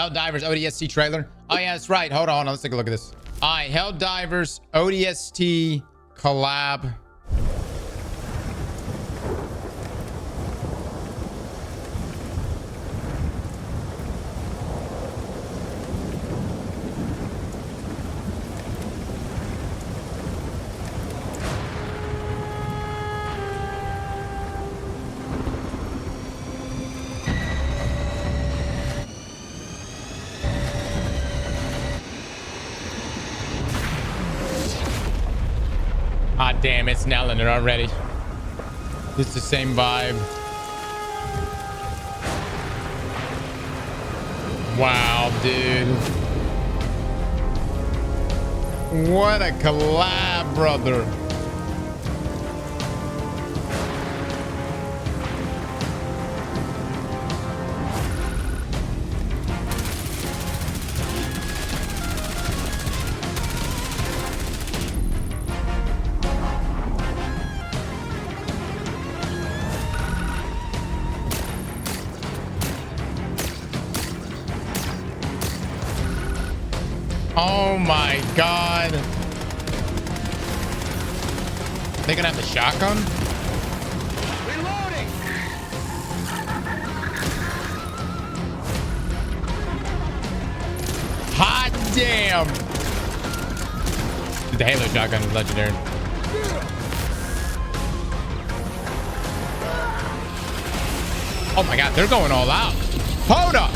Helldivers ODST trailer. Oh yeah, that's right. Hold on. Let's take a look at this. All right, Helldivers ODST collab. Ah, damn, it's nailing it already. It's the same vibe. Wow, dude. What a collab, brother. Oh my god. They gonna have the shotgun? Reloading. Hot damn. The Halo shotgun is legendary. Oh my god, they're going all out. Hold up.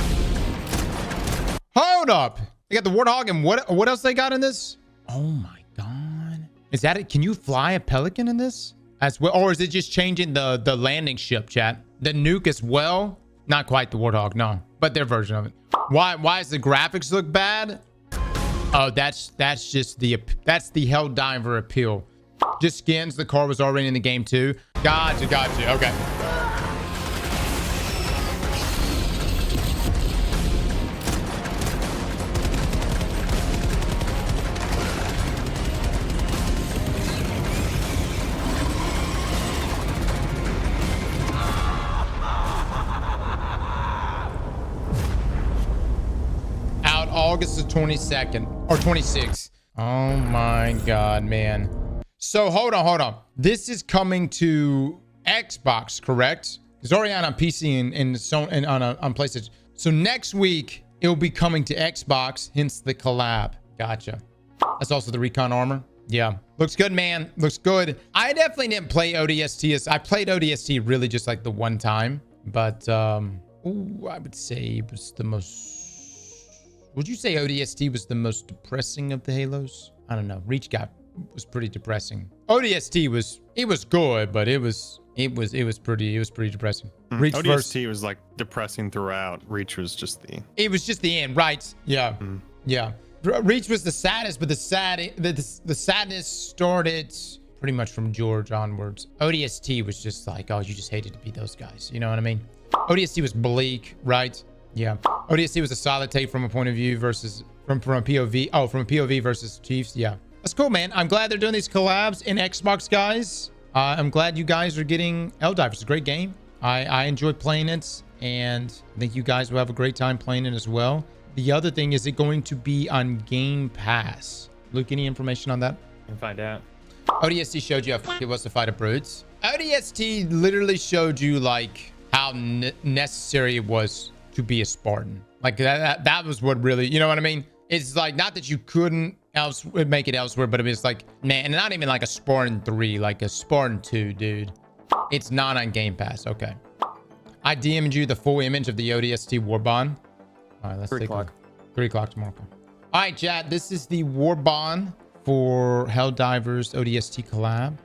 Hold up. They got the Warthog, and what else they got in this? Oh my god. Is that it? Can you fly a Pelican in this as well? Or is it just changing the landing ship, chat? The nuke as well? Not quite the Warthog, no. But their version of it. Why does the graphics look bad? Oh, that's just the Helldiver appeal. Just skins. The car was already in the game too. Gotcha. Okay. August the 22nd or 26th. Oh my god, man. So hold on. This is coming to Xbox, correct? It's already out on PC and on PlayStation. So next week it'll be coming to Xbox, hence the collab. Gotcha. That's also the recon armor. Yeah, looks good, man. Looks good. I definitely didn't play ODST. I played ODST really just like the one time, but ooh, I would say it was the most. Would you say ODST was the most depressing of the Halos? I don't know. Reach was pretty depressing. ODST was good, but it was pretty depressing. Reach ODST was like depressing throughout. Reach was just the end, right? Yeah. Yeah. Reach was the saddest, but the sadness started pretty much from George onwards. ODST was just like, oh, you just hated to be those guys. You know what I mean? ODST was bleak, right? Yeah. ODST was a solid take from a point of view versus from a POV. Oh, from a POV versus Chiefs. Yeah. That's cool, man. I'm glad they're doing these collabs in Xbox, guys. I'm glad you guys are getting Helldivers. It's a great game. I enjoy playing it, and I think you guys will have a great time playing it as well. The other thing, is it going to be on Game Pass? Luke, any information on that? You can find out. ODST showed you how it was to fight a brutes. ODST literally showed you like how necessary it was to be a Spartan. Like that was what really, you know what I mean? It's like, not that you couldn't make it elsewhere, but it was like, man, and not even like a Spartan 3, like a Spartan 2, dude. It's not on Game Pass. Okay. I DM'd you the full image of the ODST Warbond. All right, let's take a look. 3 o'clock tomorrow. Okay. All right, chat. This is the Warbond for Helldivers ODST collab.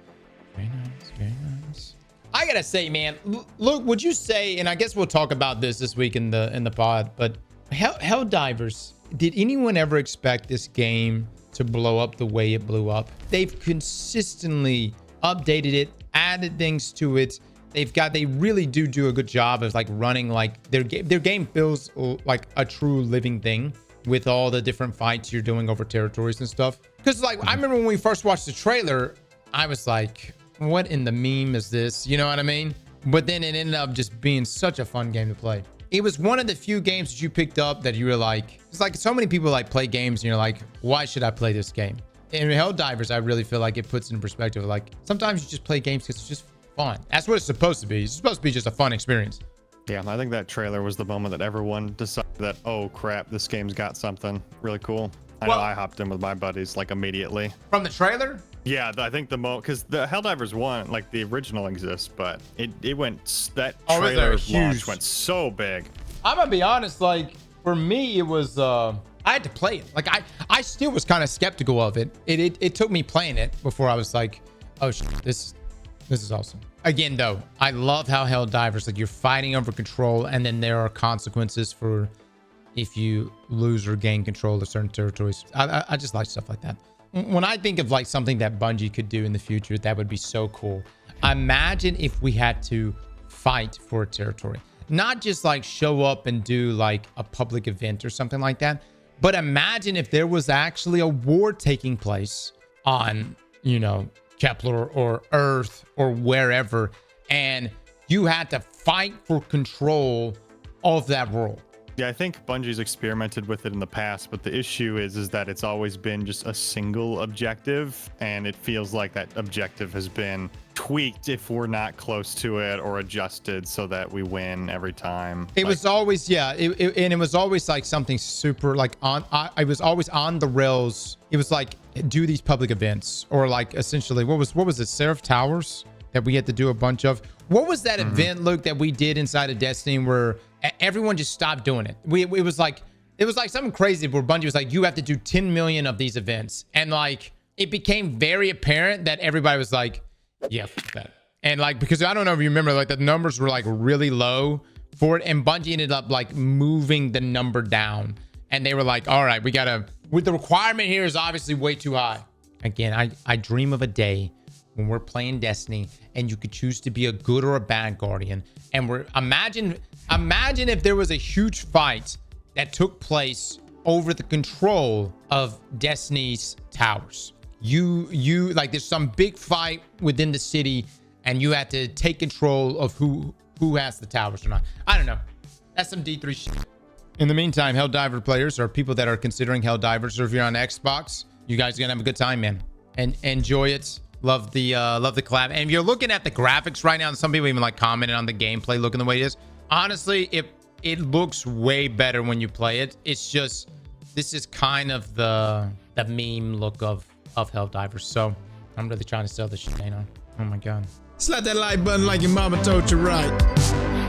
Very nice. Very nice. I gotta say, man, Luke, would you say, and I guess we'll talk about this week in the pod, but Helldivers, did anyone ever expect this game to blow up the way it blew up? They've consistently updated it, added things to it. They really do a good job of like running like their game feels like a true living thing with all the different fights you're doing over territories and stuff. Because like I remember when we first watched the trailer, I was like, what in the meme is this? You know what I mean? But then it ended up just being such a fun game to play. it was one of the few games that you picked up that you were like, it's like so many people like play games and you're like, why should I play this game? In Helldivers, I really feel like it puts it in perspective. Like sometimes you just play games because it's just fun. That's what it's supposed to be. It's supposed to be just a fun experience. Yeah, I think that trailer was the moment that everyone decided that, oh crap, this game's got something really cool. I know I hopped in with my buddies like immediately. From the trailer? Yeah, I think because the Helldivers 1, like the original exists, but it went, that Oh, trailer huge. launch went so big. I'm gonna be honest, like for me, it was, I had to play it. Like I still was kind of skeptical of it. It took me playing it before I was like, oh shit, this is awesome. Again, though, I love how Helldivers, like you're fighting over control and then there are consequences for if you lose or gain control of certain territories. I just like stuff like that. When I think of like something that Bungie could do in the future, that would be so cool. Imagine if we had to fight for a territory, not just like show up and do like a public event or something like that, but imagine if there was actually a war taking place on, you know, Kepler or Earth or wherever, and you had to fight for control of that world. Yeah, I think Bungie's experimented with it in the past, but the issue is that it's always been just a single objective, and it feels like that objective has been tweaked if we're not close to it or adjusted so that we win every time. It was always, yeah, and it was always like something super like I was always on the rails. It was like do these public events or like essentially what was it, Seraph Towers that we had to do a bunch of. What was that event, Luke, that we did inside of Destiny where everyone just stopped doing it? It was like something crazy where Bungie was like, you have to do 10 million of these events, and like it became very apparent that everybody was like, yeah, fuck that. And like, because I don't know if you remember, like the numbers were like really low for it, and Bungie ended up like moving the number down, and they were like, all right, we gotta, with the requirement here is obviously way too high. Again, I dream of a day when we're playing Destiny and you could choose to be a good or a bad guardian, and we're imagine if there was a huge fight that took place over the control of Destiny's towers. You like there's some big fight within the city and you had to take control of who has the towers or not. I don't know. That's some D3 shit. In the meantime, Helldiver players or people that are considering Helldivers, or if you're on Xbox, you guys are gonna have a good time, man, and enjoy it. Love the collab. And if you're looking at the graphics right now, and some people even like commented on the gameplay looking the way it is, honestly, it looks way better when you play it. It's just, this is kind of the meme look of Helldivers. So I'm really trying to sell this shit, you know. Oh my god. Slap that like button like your mama told you right.